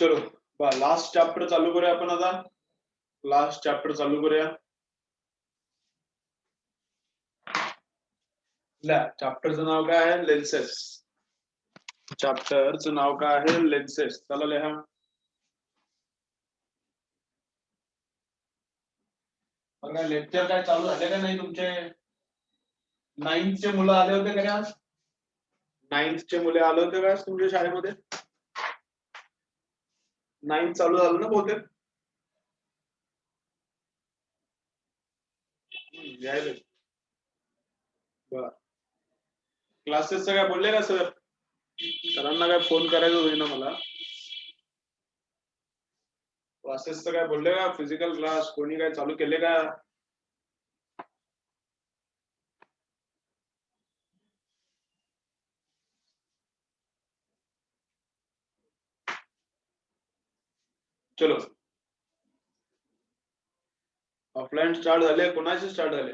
चलो last chapter चालू करूया आपण आता. लास्ट चॅप्टर चालू करूया. चॅप्टरचं नाव काय आहे? लेन्सेस. चॅप्टरचं नाव काय आहे? लेन्सेस. चला लिहा. बघा लेक्चर काय चालू झाले का नाही तुमचे? 9th चे मुलं आले होते का आज? 9th चे मुले आले होते का तुमच्या शाळेमध्ये? 9th चालू झालं ना बहुतेक? यायले. बर. क्लासेसचं काय बोलले का सर? सरांना काय फोन करायचं होईल ना मला. क्लासेसचं काय बोलले का? फिजिकल क्लास कोणी काय चालू केले का? चलो ऑफलाईन स्टार्ट झाले. कोणाचे स्टार्ट झाले?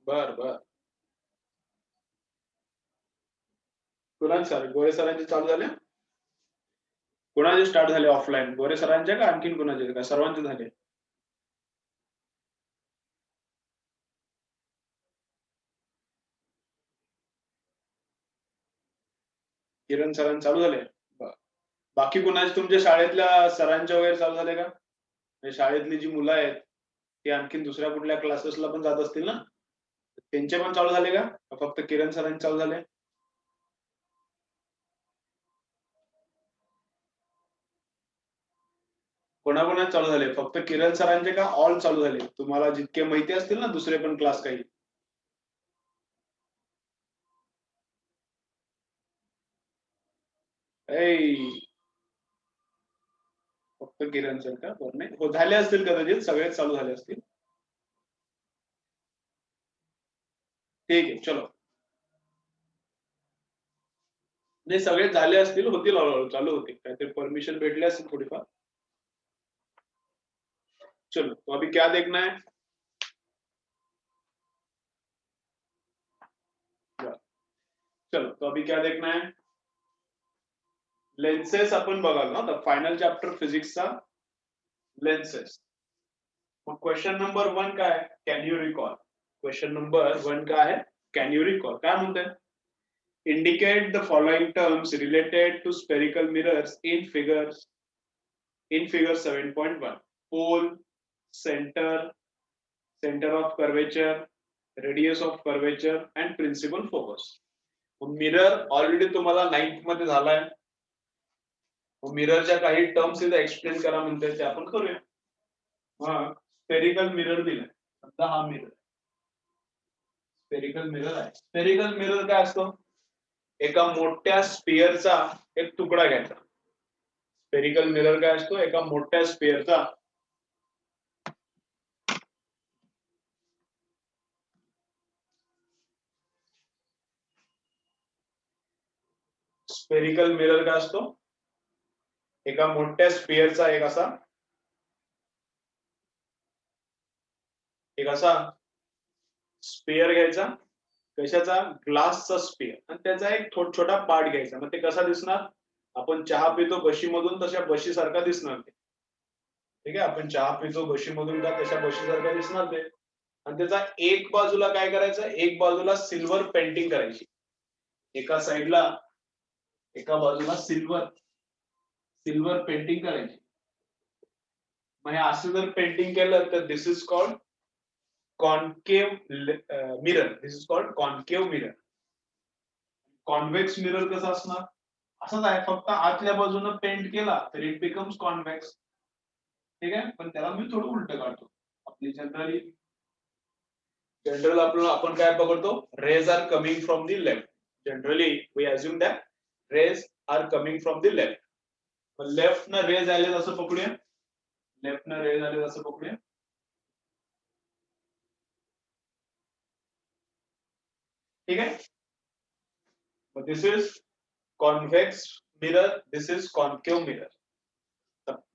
बर बर. कुणाचे सर? गोरे सरांचे चालू झाले. कोणाचे स्टार्ट झाले ऑफलाईन? गोरे सरांचे का आणखीन कोणाचे? का सर्वांचे झाले? किरण सरांचे चालू झाले. बाकी कोणाचे तुमच्या शाळेतल्या सरांचे वगैरे चालू झाले का? शाळेतली जी मुलं आहेत ती आणखीन दुसऱ्या कुठल्या क्लासेसला पण जात असतील ना, त्यांचे पण चालू झाले का? फक्त किरण सरांचे चालू झाले? कोणाकोणाचे चालू झाले? फक्त किरण सरांचे का ऑल चालू झाले? तुम्हाला जितके माहिती असतील ना दुसरे पण क्लास काही. फक्त किरण सर का? बरं नाही हो, झाले असतील कदाचित सगळेच चालू झाले असतील. ठीक आहे चलो. नाही सगळे झाले असतील, होतील हळूहळू चालू होतील. काहीतरी परमिशन भेटली असेल थोडीफार. चलो तो अभी क्या देखना है? चलो तो अभी क्या देखना है? लेन्सेस आपण बघाल ना तर फायनल चॅप्टर फिजिक्सचा लेन्सेस. मग क्वेश्चन नंबर 1 काय? Can you recall? Question number 1 काय आहे? Can you recall. काय म्हणते? Indicate the following terms related to spherical mirrors in figure 7.1. Pole, center, center of curvature, radius of curvature and principal focus. Mirror already तुम्हाला 9th मध्ये झालाय. मिररच्या काही terms इथे explain करा म्हणते ते आपण करूया. मग स्फेरिकल मिरर दिलाय. आता हा मिरर स्फेरिकल मिरर आहे. स्फेरिकल मिरर काय असतो? एका मोठ्या स्पिअरचा एक तुकडा घ्यायचा. स्फेरिकल मिरर काय असतो? एका मोठ्या स्पिअरचा स्फेरिकल मिरर काय असतो? एका मोठ्या स्पिअरचा एक असा स्पिअर घ्यायचा. कशाचा? ग्लासचा स्पिअर. आणि त्याचा एक छोटा पार्ट घ्यायचा. मग ते कसा दिसणार? आपण चहा पितो बशीमधून तशा बशी सारखा दिसणार ते. ठीक आहे, आपण चहा पितो बशीमधून का तशा बशी सारखा दिसणार ते. आणि त्याचा एक बाजूला काय करायचं? एक बाजूला सिल्वर पेंटिंग करायची. एका बाजूला सिल्वर पेंटिंग करायची. मग हे असं जर पेंटिंग केलं तर this is called concave mirror. This is called concave mirror. Convex mirror कसा असणार? असंच आहे, फक्त आतल्या बाजूने पेंट केला तर इट बिकम्स कॉन्व्हेक्स. ठीक आहे, पण त्याला मी थोडं उलट काढतो. आपली जनरल आपण काय पकडतो? Rays are coming from the left. Generally we assume that rays are coming from the left. Left न रेज आले असं पकडूया. लेफ्ट न रेज आले असं पकडूया. ठीक आहे. This is convex mirror, this is concave mirror.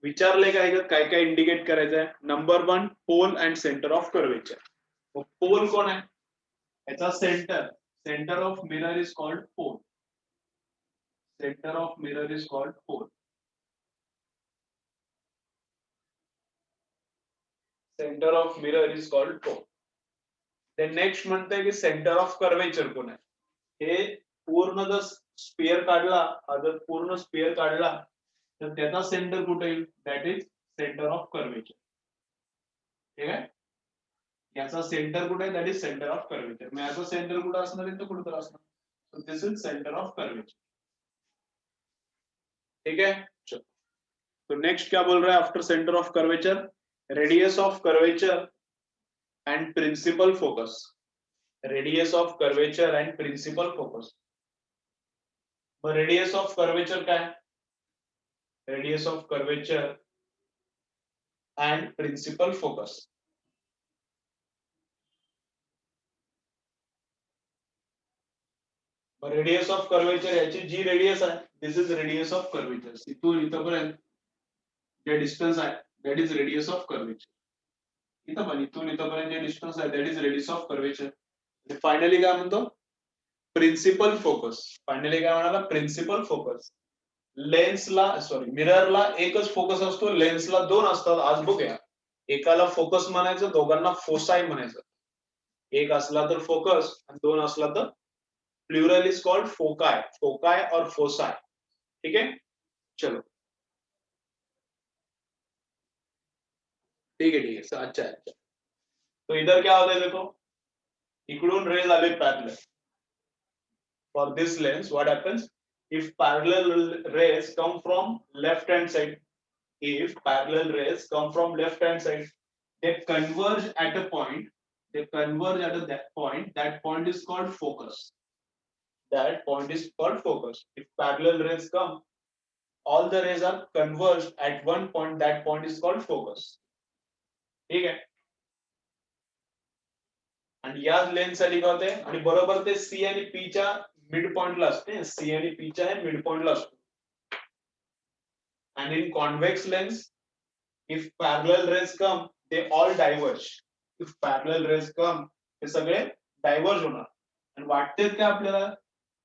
विचारले काय काय इंडिकेट करायचं आहे? Number 1 pole and centre of curvature. Pole कोण आहे? याचा centre of mirror is called pole. Center of mirror is called pole. Center of mirror is called pole. Then next म्हणते की सेंटर ऑफ कर्वेचर कोण आहे. हे पूर्ण जर स्पियर काढला, हा जर पूर्ण स्पियर काढला तर त्याचा सेंटर कुठे येईल. That is centre of curvature. ठीक आहे. याचा सेंटर कुठे आहे. That is centre of curvature. मग याचा सेंटर कुठे असणार आहे तर कुठे तर असणार. So this is centre of curvature. ठीक है. चलो तो नेक्स्ट क्या बोल रहा है after centre of curvature. Radius of curvature and principal focus. Radius of curvature and principal focus. मग रेडियस ऑफ कर्वेचर काय. Radius of curvature and principal focus. Radius of curvature याची जी रेडियस आहे this is radius of curvature. इथून इथपर्यंत जे distance आहे that is radius of curvature. इथं पण इथून इथपर्यंत जे डिस्टन्स आहे that is radius of curvature. Finally काय म्हणतो प्रिन्सिपल फोकस. फायनली काय म्हणाला प्रिन्सिपल फोकस. लेन्सला सॉरी मिररला एकच फोकस असतो, लेन्सला दोन असतात. आज बघूया. एकाला फोकस म्हणायचं, दोघांना फोसाय म्हणायचं. एक असला तर फोकस आणि दोन असला तर प्लुरल इज कॉल्ड फोकाय. फोकाय और फोसाय. ठीक है. चलो ठीक है ठीक है. अच्छा अच्छा. तो इधर क्या होता है देखो. इकडून रेज आले parallel. For this lens, what happens? If parallel rays come from left hand side, if parallel rays come from left hand side, they converge at a point. They converge at that point. That point is called focus. That point is called focus. If parallel rays come, all the rays are converged at one point. That point is called focus. ठीक है. आणि याच lens साठी काय होते आणि बरोबर ते सी आणि पी च्या मिड पॉइंटला असते. सी आणि पी च्या मिड पॉइंटला असतो. And in convex lens, if parallel rays come, they all diverge. If parallel rays come, ते सगळे diverge होणार. आणि वाटते काय आपल्याला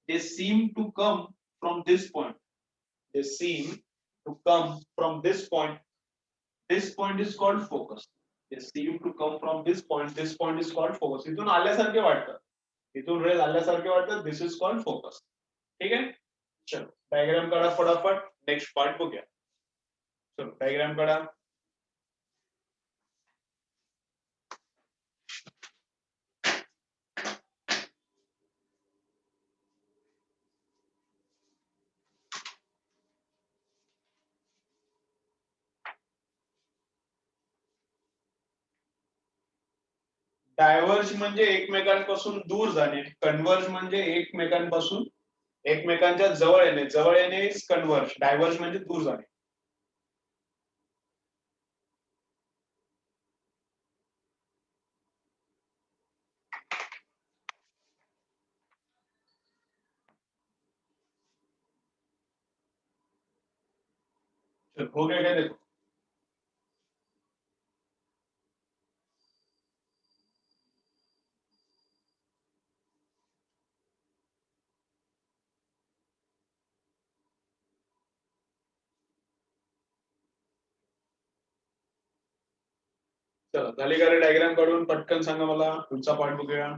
they seem to come from this point. They seem to come from this point. This point is called focus. They seem to come from this point. This point is called focus. इथून आल्यासारखे वाटतं. इथून raise आल्यासारखे वाटतं. This is called focus. ठीक आहे. चलो diagram काढा फटाफट. नेक्स्ट पार्ट बघूया. चलो डायग्राम काढा. डायव्हर्ज म्हणजे एकमेकांपासून दूर जाणे. कन्वर्ज म्हणजे एकमेकांपासून एकमेकांच्या जवळ येणे. जवळ येणे इज कन्वर्ज. डायव्हर्ज म्हणजे दूर जाणे. हो गया क्या देखो. चला झाली का रे डायग्राम काढून. पटकन सांगा मला. पुढचा पार्ट बघूया.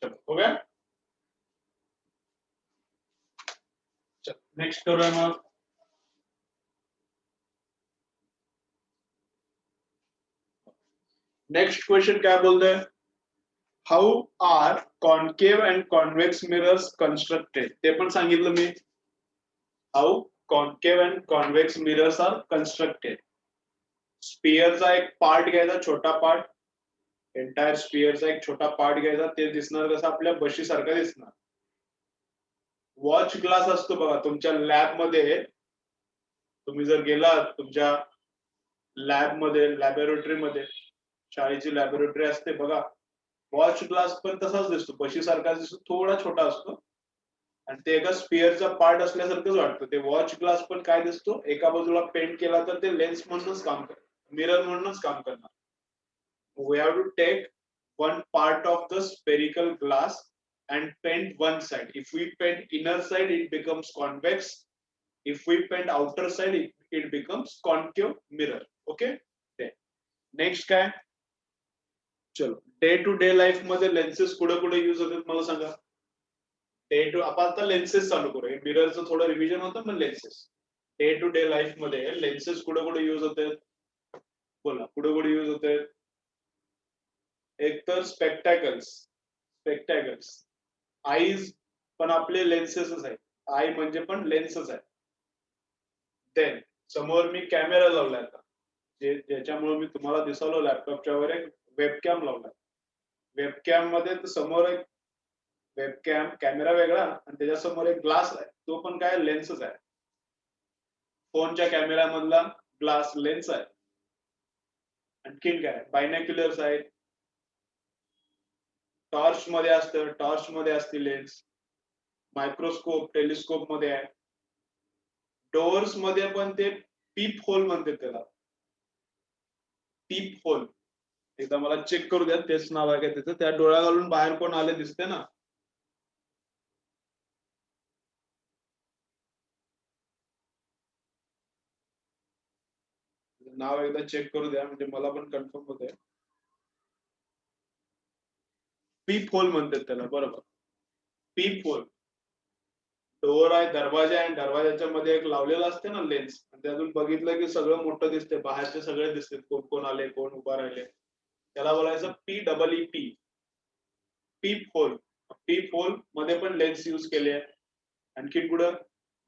चलो हो गया. चलो नेक्स्ट करूया मग. नेक्स्ट क्वेश्चन क्या बोलते हैं. How are concave and convex mirrors constructed. ते पण सांगितलं मी. How concave and convex mirrors are constructed. स्पियरचा एक पार्ट घ्यायचा, छोटा पार्ट. एंटायर स्पियरचा एक छोटा पार्ट घ्यायचा. ते दिसणार कसं आपल्या बशी सारखं दिसणार. वॉच ग्लास असतो बघा तुमच्या लॅब मध्ये. तुम्ही जर गेलात तुमच्या लॅब मध्ये, लॅबोरेटरी मध्ये, शाळेची लॅबोरेटरी असते बघा, वॉच ग्लास पण तसाच दिसतो, बशी सारखा दिसतो, थोडा छोटा असतो आणि ते एका स्पिअरचा पार्ट असल्यासारखंच वाटतं. ते वॉच ग्लास पण काय दिसतो, एका बाजूला पेंट केला तर ते लेन्स म्हणूनच काम करतं, मिरर म्हणूनच काम करणार. We have to take one part of the spherical glass and paint one side. If we paint inner side, it becomes convex. If we paint outer side, it becomes concave mirror. Okay? Next काय, चलो day to day life मध्ये lenses कुठे कुठे use होतात मला सांगा. Day to, आपण आता लेन्सेस चालू करू, मिररचं थोडं रिव्हिजन होतं मग lenses. Day to day life मध्ये लेन्सेस कुठे कुठे युज होतात, बोला कुठे कुठे युज होतात. एक तर स्पेक्टॅकल्स, आईज पण आपले लेन्सेसच आहेत, आई म्हणजे पण लेन्सच आहे. देन समोर मी कॅमेरा लावलाय आता, ज्याच्यामुळे मी तुम्हाला दिसवलं लॅपटॉपच्या वर एक वेबकॅम लावलाय. वेबकॅम मध्ये समोर एक वेबकॅम कॅमेरा वेगळा आणि त्याच्यासमोर एक ग्लास आहे, तो पण काय लेन्सच आहे. फोनच्या कॅमेरा मधला ग्लास लेन्स आहे. आणखीन काय, बायनॅक्युलर्स आहेत, टॉर्च मध्ये असतं, टॉर्च मध्ये असते लेन्स, मायक्रोस्कोप टेलिस्कोप मध्ये आहे. डोअर्स मध्ये पण ते पीप होल म्हणतात त्याला, पीप होल. एकदा मला चेक करू द्या, तेच नाव आहे का त्याचं, त्या डोळ्या घालून बाहेर कोण आले दिसते ना. नाव एकदा चेक करू द्या म्हणजे मला पण कन्फर्म होतंय. पीप होल म्हणतात त्याला, बरोबर, पीप होल. डोअर आहे, दरवाजा आहे, दरवाजाच्या मध्ये एक लावलेला असते ना लेन्स, त्यातून बघितलं की सगळं मोठं दिसते, बाहेरचे सगळे दिसते, कोण कोण आले, कोण उभा राहिले. त्याला बोलायचं PEEP, पीप होल. पीप होल मध्ये पण लेन्स यूज केले आहे. आणखी कुठं,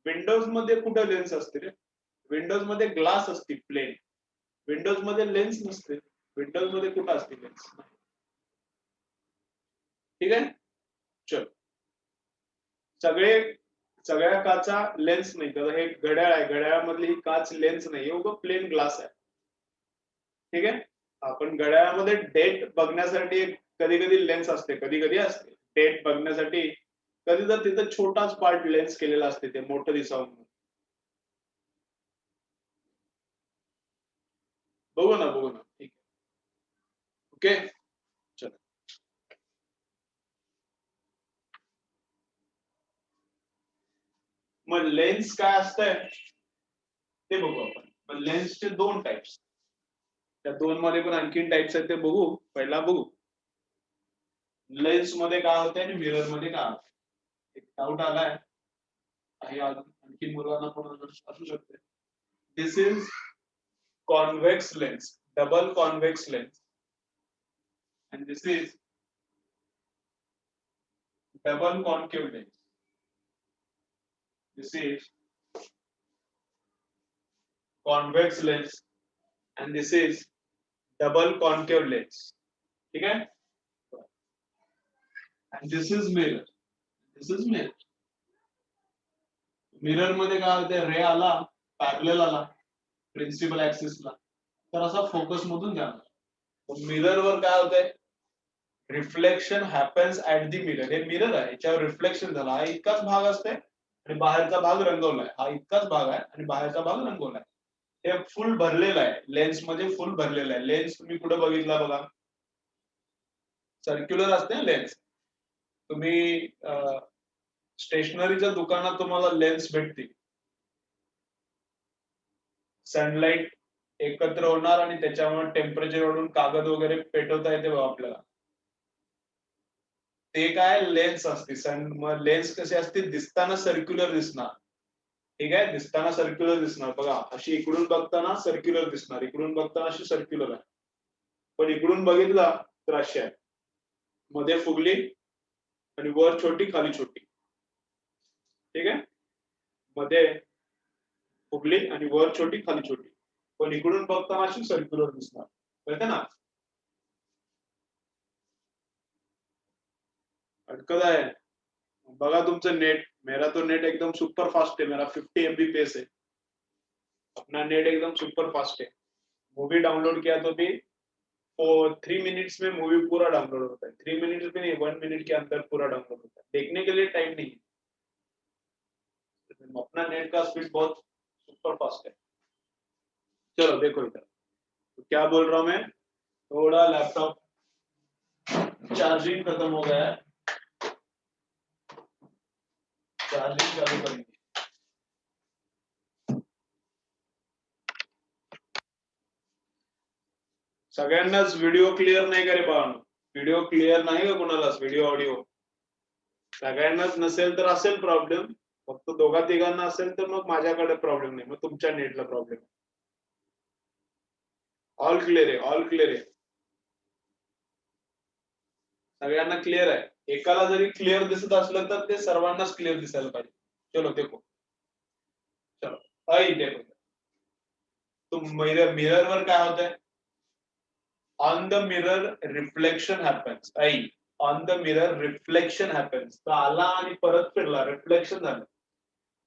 विंडोज मध्ये कुठं लेन्स असते रे, विंडोज मध्ये ग्लास असते प्लेन, विंडोज मध्ये लेन्स नसते, विंडोज मध्ये कुठं असते लेन्स. ठीक आहे, चल. सगळ्या काचा लेन्स नाही, तर हे घड्याळ आहे, घड्याळामधली ही काच लेन्स नाही, उभं प्लेन ग्लास आहे. ठीक आहे, आपण घड्याळामध्ये डेट बघण्यासाठी कधी कधी लेन्स असते, कधी कधी असते डेट बघण्यासाठी, कधी तर तिथं छोटाच पार्ट लेन्स केलेला असते, ते मोठं दिसावं. बघू ना ठीक आहे. ओके, चल. मग लेन्स काय असतंय ते बघू आपण. मग लेन्सचे दोन टाइप्स, त्या दोन मध्ये पण आणखीन टाइप्स आहेत, ते बघू. पहिला बघू लेन्स मध्ये काय होते आणि मिरर मध्ये काय होते. एक डाऊट आलाय काही आणखी मुलांना पण असू शकते. This is convex lens, double convex lens, and this is double concave lens. This is convex lens and this is double concave lens. ठीक है, and this is mirror, this is mirror. Mirror मध्ये काय होते, रे आला parallel आला principal ऍक्सिसला, तर असा focus मधून जाणार. मिरर वर काय होतंय, reflection happens at the mirror. हे मिरर आहे, याच्यावर रिफ्लेक्शन झाला, हा इतकाच भाग असते आणि बाहेरचा भाग रंगवलाय, हा इतकाच भाग आहे आणि बाहेरचा भाग रंगवलाय. हे फुल भरलेलं आहे, लेन्स मध्ये फुल भरलेलं आहे. लेन्स तुम्ही कुठे बघितला बघा, सर्क्युलर असते लेन्स. तुम्ही स्टेशनरीच्या दुकानात तुम्हाला लेन्स भेटतील, सनलाइट एकत्र होणार आणि त्याच्यामुळे टेम्परेचर वाढून कागद वगैरे पेटवता येते बघा आपल्याला, ते काय लेन्स असते. लेन्स कशी असते, दिसताना सर्क्युलर दिसणार. ठीक आहे, दिसताना सर्क्युलर दिसणार बघा, अशी इकडून बघताना सर्क्युलर दिसणार, इकडून बघताना अशी सर्क्युलर आहे. पण इकडून बघितला तर अशी आहे, मध्ये फुगली आणि वर छोटी खाली छोटी. ठीक आहे, मध्ये फुगली आणि वर छोटी खाली छोटी, पण इकडून बघताना अशी सर्क्युलर दिसणार. कळते ना, अडकत आहे. बघा तुमचं नेट, मेरा तो नेट एकदम सुपर फास्ट है, मेरा 50 MB है. अपना नेट एकदम सुपर फास्ट है। मूवी डाउनलोड किया तो भी 3 मिनट्स में मूवी पूरा डाउनलोड होता है। 3 मिनट्स में नहीं, 1 मिनट के अंदर पूरा डाउनलोड होता है। देखने के लिए टाइम नहीं है। अपना नेट का स्पीड बहुत सुपर फास्ट है। चलो देखो इधर, तो क्या बोल रहा हूं मैं, थोड़ा लैपटॉप चार्जिंग खत्म हो गया है, चार्जिंग चालू करेंगे। सगळ्यांनाच व्हिडिओ क्लिअर नाही करे बाळांनो, व्हिडिओ क्लिअर नाही का कोणालाच, व्हिडिओ ऑडिओ सगळ्यांनाच नसेल तर असेल प्रॉब्लेम, फक्त दोघा तिघांना असेल तर मग माझ्याकडे प्रॉब्लेम नाही, मग तुमच्या नेटला प्रॉब्लेम. ऑल क्लिअर आहे, ऑल क्लिअर आहे, सगळ्यांना क्लिअर आहे. एकाला जरी क्लिअर दिसत असलं तर ते सर्वांनाच क्लिअर दिसायला पाहिजे. चलो देखो, चलो आई देखो, तो मिरर वर काय होत आहे, on the mirror reflection happens. I on the mirror reflection happens, तर आला आणि परत फिरला, रिफ्लेक्शन झालं.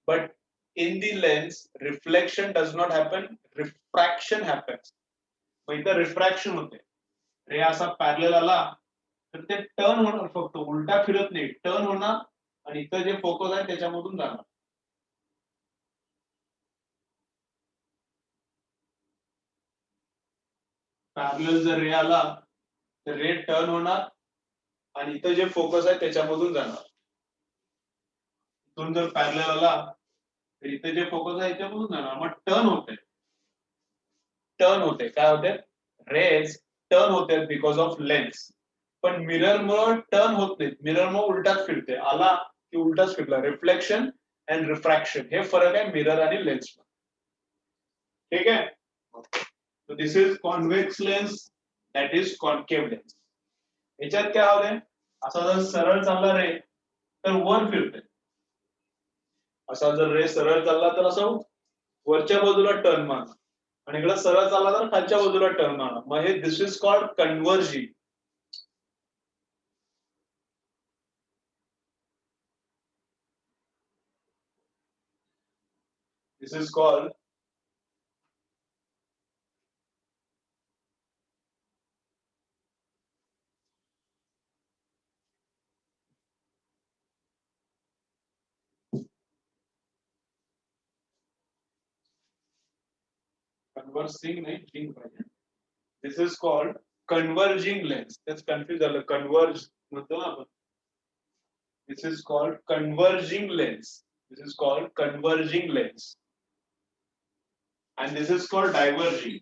But in the lens reflection does not happen, refraction happens. मग इथं रिफ्रॅक्शन होते, रे असा पॅरलल आला तर ते टर्न होणार, फक्त उलटा फिरत नाही, टर्न होणार आणि इथं जे फोकस आहे त्याच्यामधून जाणार. पॅरलल जर रे आला तर रे टर्न होणार आणि इथं जे फोकस आहे त्याच्यामधून जाणार. इथून जर पॅरलल आला तर इथे जे फोकस आहे त्याच्यामधून जाणार, मग टर्न होते. टर्न होते, काय होते, रेज टर्न होते बिकॉज ऑफ लेन्स. पण मिरर मुळे टर्न होत नाही, मिरर मुळे उलटाच फिरते, आला की उलटाच फिरला. रिफ्लेक्शन अँड रिफ्रॅक्शन हे फरक आहे मिरर आणि लेन्स. ठीक आहे, so this is convex lens, that is concave lens. याच्यात काय होते, असा जर सरळ चालला रे तर वर फिरते, असा जर रे सरळ चालला तर असं वरच्या बाजूला टर्न मारणार, आणि इकडे सरळ चालला तर खालच्या बाजूला टर्न मारणार. मग हे this is called converging. This is called conversing नाही, जिंग पाहिजे. This is called converging lens. तेच कन्फ्युज झालं, कन्व्हर्ज म्हणतो ना आपण. This is called converging lens. This is called converging lens and this is called diverging.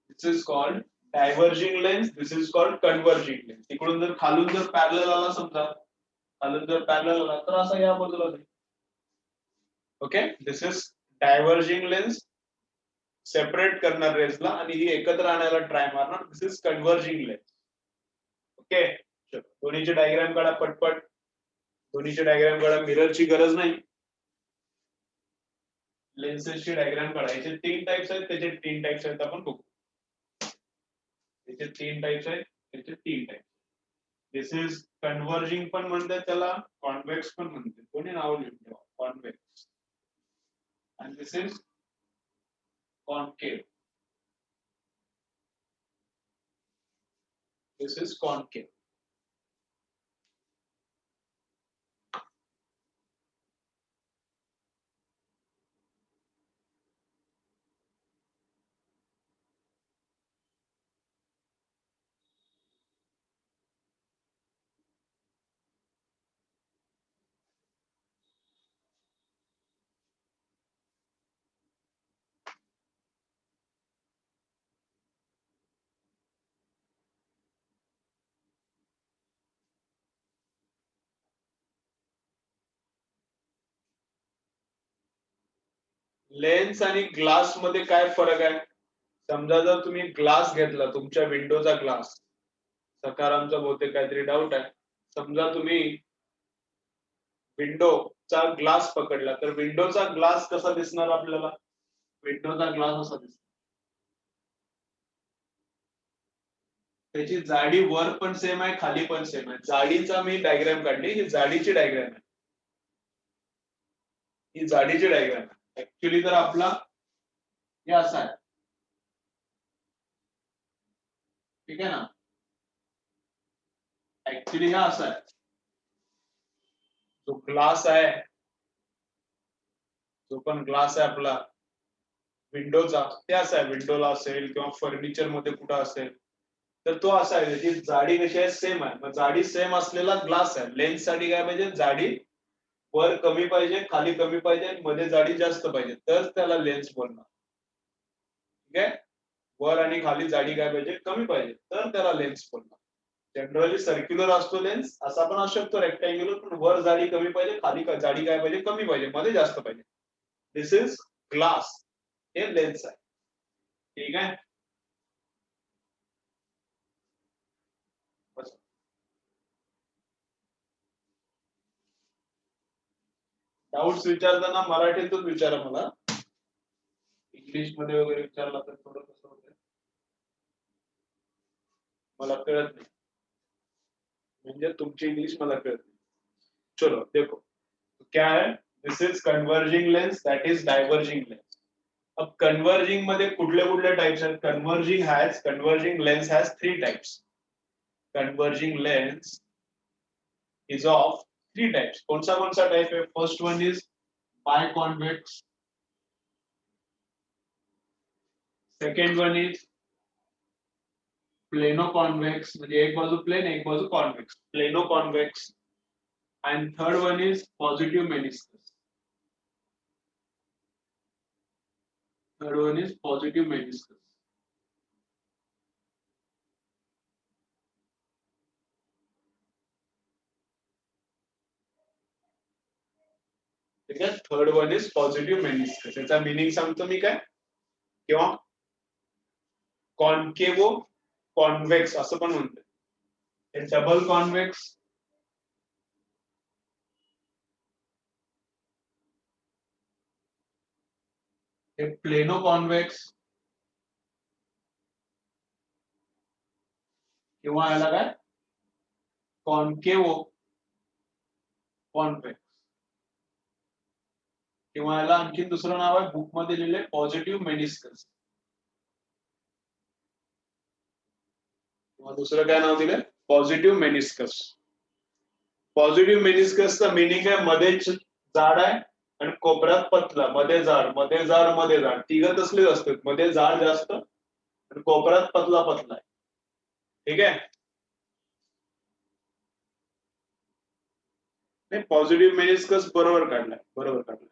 This is called diverging lens. This is called converging lens. इकडून जर खालून जर parallel आला, समजा खालून जर पॅरलल आला तर असा या बाजूला जाईल. Okay, this is diverging lens, separate करणार रेसला आणि ही एकत्र आणायला ट्राय मारणार. दिस इज कन्व्हर्जिंग लेन्स. ओके, दोन्हीचे डायग्राम काढा पटपट. दोन्हीचे डायग्राम काढा, मिररची गरज नाही, लेन्सेसची डायग्राम काढायचे. 3 टाइप्स आहेत, त्याचे 3 टाइप्स आहेत, आपण बघू. त्याचे 3 टाइप्स आहेत, त्याचे 3 टाइप्स. दिस इज कन्व्हर्जिंग पण म्हणतात त्याला, कॉन्व्हेक्स पण म्हणतात, कोणी नाव लिहून ठेवा, कॉन्व्हेक्स. आणि this is concave. This is concave. Lens आणि ग्लास मध्ये काय फरक आहे. समजा जर तुम्ही ग्लास घेतला, तुमच्या विंडोचा ग्लास, सकारामचा बहुतेक काहीतरी डाऊट आहे. समजा तुम्ही विंडोचा ग्लास पकडला तर विंडोचा ग्लास कसा दिसणार आपल्याला, विंडोचा ग्लास असा दिसणार. त्याची जाडी वर पण सेम आहे, खाली पण सेम आहे. जाडीचा मी डायग्राम काढली, ही जाडीची डायग्राम आहे. ही जाडीची डायग्राम आहे. ऍक्च्युली तर आपला हे असा आहे, ठीक आहे ना. ऍक्च्युली हा असा आहे, जो ग्लास आहे, जो पण ग्लास आहे आपला विंडोचा, ते असा आहे, विंडोला असेल किंवा फर्निचर मध्ये कुठं असेल, तर तो असा आहे, त्याची जाडी कशी आहे, सेम आहे. मग जाडी सेम असलेला ग्लास आहे. लेन्स साठी काय पाहिजे, जाडी वर कमी पाहिजे, खाली कमी पाहिजे, मध्ये जाडी जास्त पाहिजे, तर त्याला लेन्स बोलणार. ठीक आहे, वर आणि खाली जाडी काय पाहिजे, कमी पाहिजे, तर त्याला लेन्स बोलणार. जनरली सर्क्युलर असतो लेन्स, असा पण असू शकतो रेक्टँग्युलर, पण वर जाडी कमी पाहिजे, खाली जाडी काय पाहिजे, कमी पाहिजे, मध्ये जास्त पाहिजे. दिस इज ग्लास, हे लेन्स आहे. ठीक आहे. डाऊट्स विचारताना मराठीतून विचारा मला, इंग्लिश मध्ये वगैरे विचारला तर थोडं कसं होतं, मला कळत नाही, म्हणजे तुमची इंग्लिश मला कळत नाही. चलो देखो क्या है, this is converging lens, that is diverging lens. अब कन्वर्जिंग मध्ये कुठले कुठले टाइप्स आहेत. Converging lens has 3 types. Converging lens is of 3 types. कौन सा टाइप है. First one is biconvex, second one is plano convex, म्हणजे एक बाजू प्लेन एक बाजू convex, plano convex. and third one is positive meniscus. Third one is positive meniscus. ठीक आहे, third one is positive meniscus. याचा मिनिंग सांगतो मी काय, किंवा कॉन्केवो कॉन्वेक्स असं पण म्हणतात. हे डबल कॉन्वेक्स, हे प्लेनो कॉन्वेक्स, किंवा याला काय कॉन्केवो कॉन्वेक्स, किंवा याला आणखी दुसरं नाव आहे, बुक मध्ये लिहिले पॉझिटिव्ह मेनिस्कस, किंवा दुसरं काय नाव दिलंय, पॉझिटिव्ह मेनिस्कस. पॉझिटिव्ह मेनिस्कसचा मिनिंग आहे मध्येच जाड आहे आणि कोपऱ्यात पतला, मध्ये जाड मध्ये जाड मध्ये जाड, तिघं तसलेच असतात, मध्ये जाड जास्त आणि कोपऱ्यात पतला पतला आहे. ठीक आहे, नाही पॉझिटिव्ह मेनिस्कस बरोबर काढलाय, बरोबर काढलाय.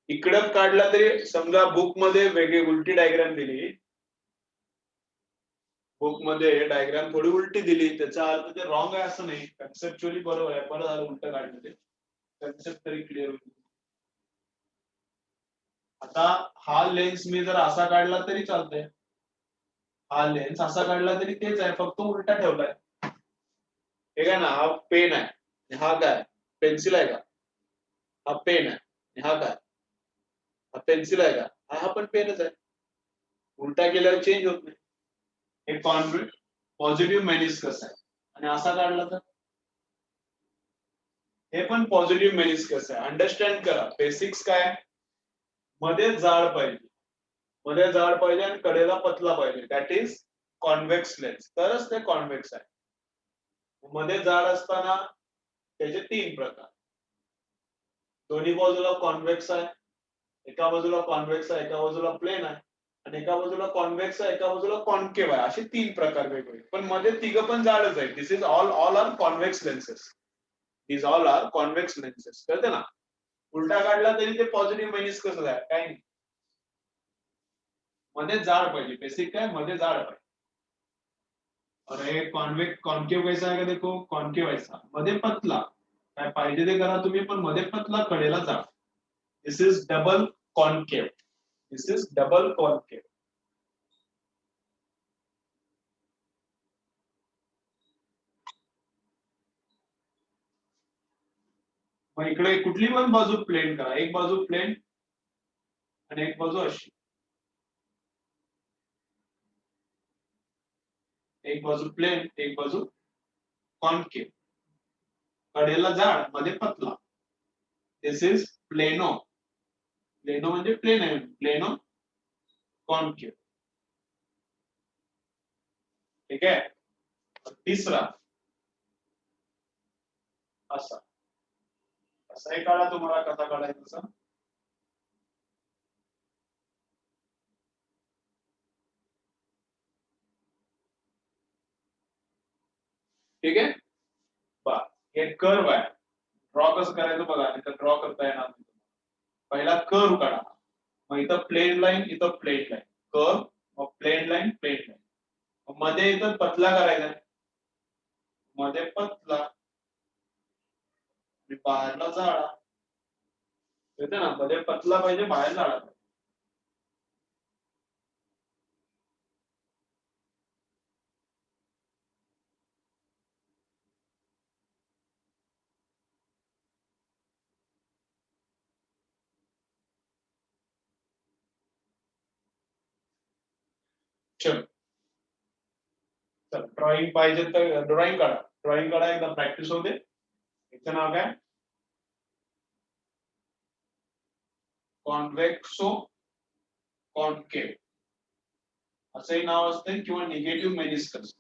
इकडं काढला तरी समजा बुक मध्ये वेगळी उलटी डायग्राम दिली, बुक मध्ये डायग्राम थोडी उलटी दिली, त्याचा अर्थ ते रॉंग आहे असं नाही, कन्सेप्च्युअली बरोबर आहे, बरं झालं उलट काढलं ते, कन्सेप्ट तरी क्लिअर होईल. आता हा लेन्स मी जर असा काढला तरी चालतंय, हा लेन्स असा काढला तरी तेच आहे, फक्त उलटा ठेवलाय. ठीक आहे ना, हा पेन आहे, हा काय पेन्सिल आहे का, हा पेन आहे, हा काय हा पेन्सिल आहे का, हा पण पेनच आहे, उलटा केल्यावर चेंज होत नाही. हे पॉझिटिव्ह मेनिस्कस आहे. आणि असा काढला तर हे पण पॉझिटिव्ह मेनिस्कस आहे. अंडरस्टँड करा, बेसिक्स काय, मध्ये जाड पाहिजे, मध्ये जाड पाहिजे आणि कडेला पतला पाहिजे, दॅट इज कॉन्व्हेक्स लेन्स, तरच ते कॉन्व्हेक्स आहे. मध्ये जाड असताना त्याचे 3 प्रकार, दोन्ही बाजूला कॉन्व्हेक्स आहे, एका बाजूला कॉन्व्हेक्स आहे, एका बाजूला प्लेन आहे, आणि एका बाजूला कॉन्व्हेक्स आहे, एका बाजूला कॉन्केव्ह आहे, असे 3 प्रकार वेगवेगळे, पण मध्ये तिघं पण जाडच आहे. This is all are convex lenses, these all are convex lenses. कळतं ना, उलटा काढला तरी ते पॉझिटिव्ह मेनिस्कस आहे, काय नाही, मध्ये जाड पाहिजे, बेसिक काय मध्ये जाड पाहिजे. अरे कॉन्वेक्स कॉन्केव कैसा है, देखो कॉन्केव ऐसा, मध्ये पतला, काय पाहिजे ते करा तुम्ही, पण मध्ये पतला कडेला जाड. This is double concave, this is double concave. मग इकडे कुठली पण बाजू प्लेन करा, एक बाजू प्लेन आणि एक बाजू अशी, एक बाजू प्लेन एक बाजू कॉन्केव, कडेला जाड मध्ये पतला, दिस इज प्लेनो. प्लेनो म्हणजे प्लेन आहे. Plano concave. ठीक आहे. तिसरा असा. असाही काढा तुम्हाला कसा काढायचा. ठीक आहे. बा हे कर्व आहे. ड्रॉ कसं करायचं बघा. नाही तर ड्रॉ करता येणार नाही. पहिला कर्व काढा. मग इथं प्लेन लाईन, इथं प्लेन लाईन. कर्व, मग प्लेन लाईन, प्लेन लाईन. मध्ये इथं पतला करायचा. मध्ये पतला आणि बाहेरला जाडा. येते ना. मध्ये पतला पाहिजे, बाहेर जाडा पाहिजे. चल ड्रॉइंग पाहिजे तर ड्रॉइंग काढा. ड्रॉइंग काढा. एकदा प्रॅक्टिस होते. याचं नाव काय. कॉन्व्हेक्सो कॉन्केव असंही नाव असते किंवा निगेटिव्ह मेनिस्कस.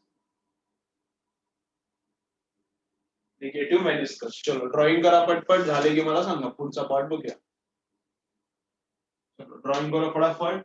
Negative meniscus. चलो ड्रॉइंग करा पटपट. झाले की मला सांगा. पुढचा पार्ट बघूया. चलो ड्रॉइंग करा फटाफट.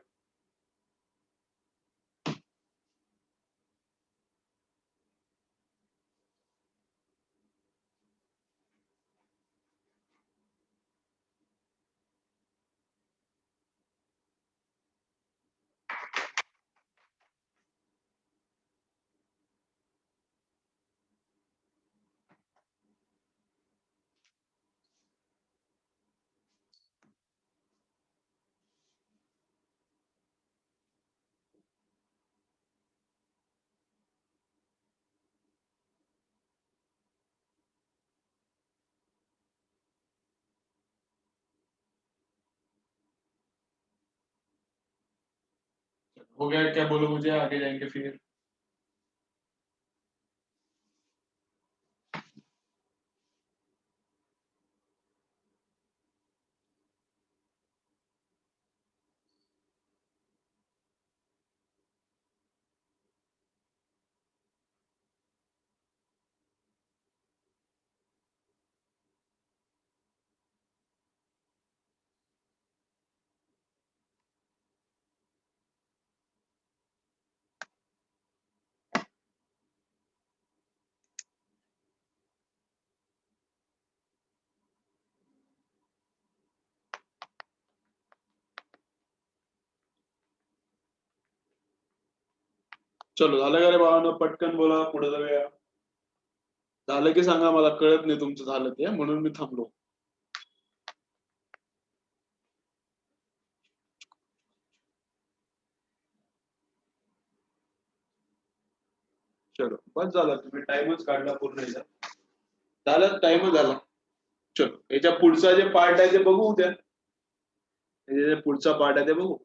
हो गया. क्या बोलो मुझे. आगे जाएंगे फिर. चलो झालं का रे बाळांनो. पटकन बोला. पुढे जाऊया. झालं की सांगा. मला कळत नाही तुमचं झालं ते, म्हणून मी थांबलो. चलो बस झालं. तुम्ही टाइमच काढला पूर्ण याचा. झालं. टाइमच झाला. चलो याच्या पुढचा जे पार्ट आहे ते बघू उद्या. जे पुढचा पार्ट आहे ते बघू.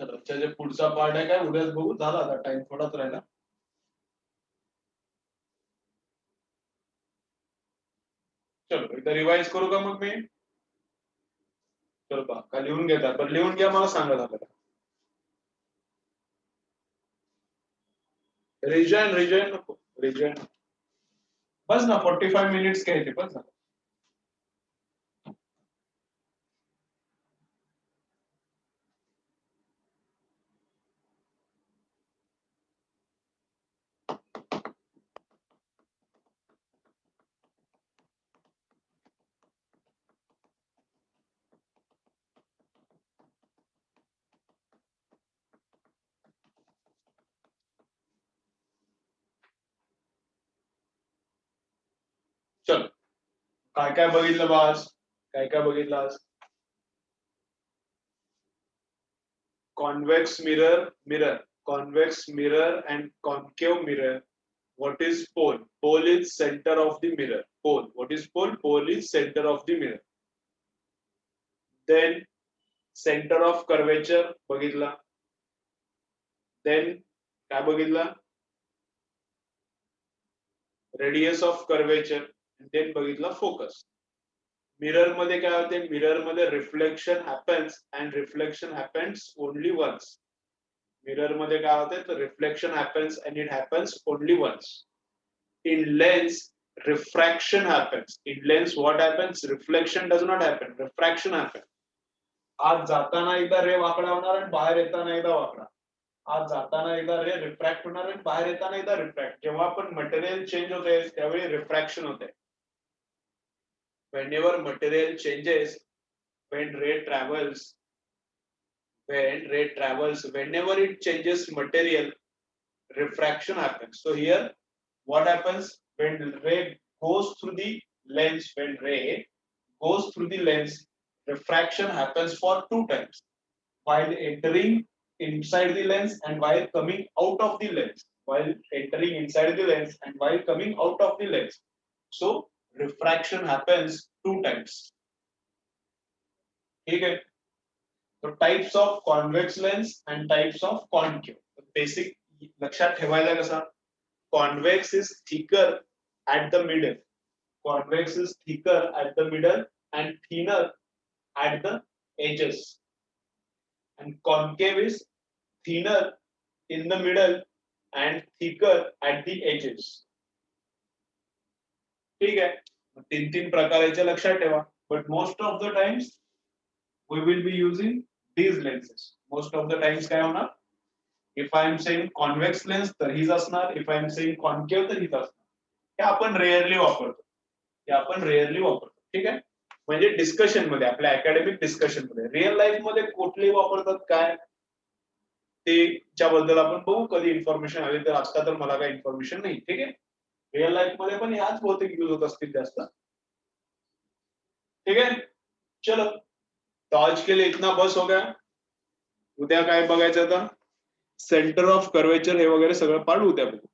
चलो जे पुढचा पार्ट आहे काय उद्याच बघू. झाला आता. टाइम थोडाच राहिला. चलो एकदा रिवाइज करू का मग मी. चलो बा का लिहून घेतात. पण लिहून घ्या. मला सांगा झालं का. रिजन रिजन नको. रिजन बस ना. 45 मिनिट्स घ्यायचे बस ना. चल काय काय बघितलं बा आज. काय काय बघितलं आज. convex mirror, mirror, convex mirror and concave mirror. What is pole? Pole is center of the mirror. Pole. What is pole? Pole is center of the mirror. Then centre of curvature बघितला, then काय बघितलं, radius of curvature, then बघितलं focus. Mirror मध्ये काय होते, mirror मध्ये reflection happens and reflection happens only once. Mirror मध्ये काय होते, तर reflection happens and it happens only once. In lens refraction happens. In lens what happens, reflection does not happen, refraction happen. आज जाताना एकदा रे वाकडा होणार आणि बाहेर येताना एकदा वाकडा. आज जाताना एकदा रे रिफ्रॅक्ट होणार आणि बाहेर येताना एकदा रिफ्रॅक्ट. जेव्हा पण मटेरियल चेंज होते त्यावेळी रिफ्रॅक्शन होते. whenever material changes, when ray travels, whenever it changes material, refraction happens. So here what happens, when ray goes through the lens, refraction happens for two times, while entering inside the lens and while coming out of the lens, while entering inside the lens and while coming out of the lens. So refraction happens two times. ठीक है. So types of convex lens and types of concave. Basic लक्षात ठेवायला कसा, convex is thicker at the middle, convex is thicker at the middle and thinner at the edges, and concave is thinner in the middle and thicker at the edges. ठीक आहे. तीन तीन प्रकाराचे लक्षात ठेवा. But most of the times we will be using these lenses. Most of the times काय होणार, if I am saying convex lens तर हीच असणार, if I am saying concave तर हीच असणार. हे आपण रेअरली वापरतो, ठीक आहे. म्हणजे डिस्कशन मध्ये, आपल्या अकॅडमिक डिस्कशन मध्ये. रिअल लाईफ मध्ये कुठली वापरतात काय ते त्याबद्दल आपण बघू कधी इन्फॉर्मेशन हवी तर. आता तर मला काही इन्फॉर्मेशन नाही, ठीक आहे. रिअल लाईफ मध्ये पण ह्याच बहुतेक यूज होत असतील जास्त, ठीक है. चलो, तो आज के लिए इतना बस हो गया. उद्या काय बघायचं आता, सेंटर ऑफ कर्वेचर हे वगैरे सगळं पाठ उद्या बघू.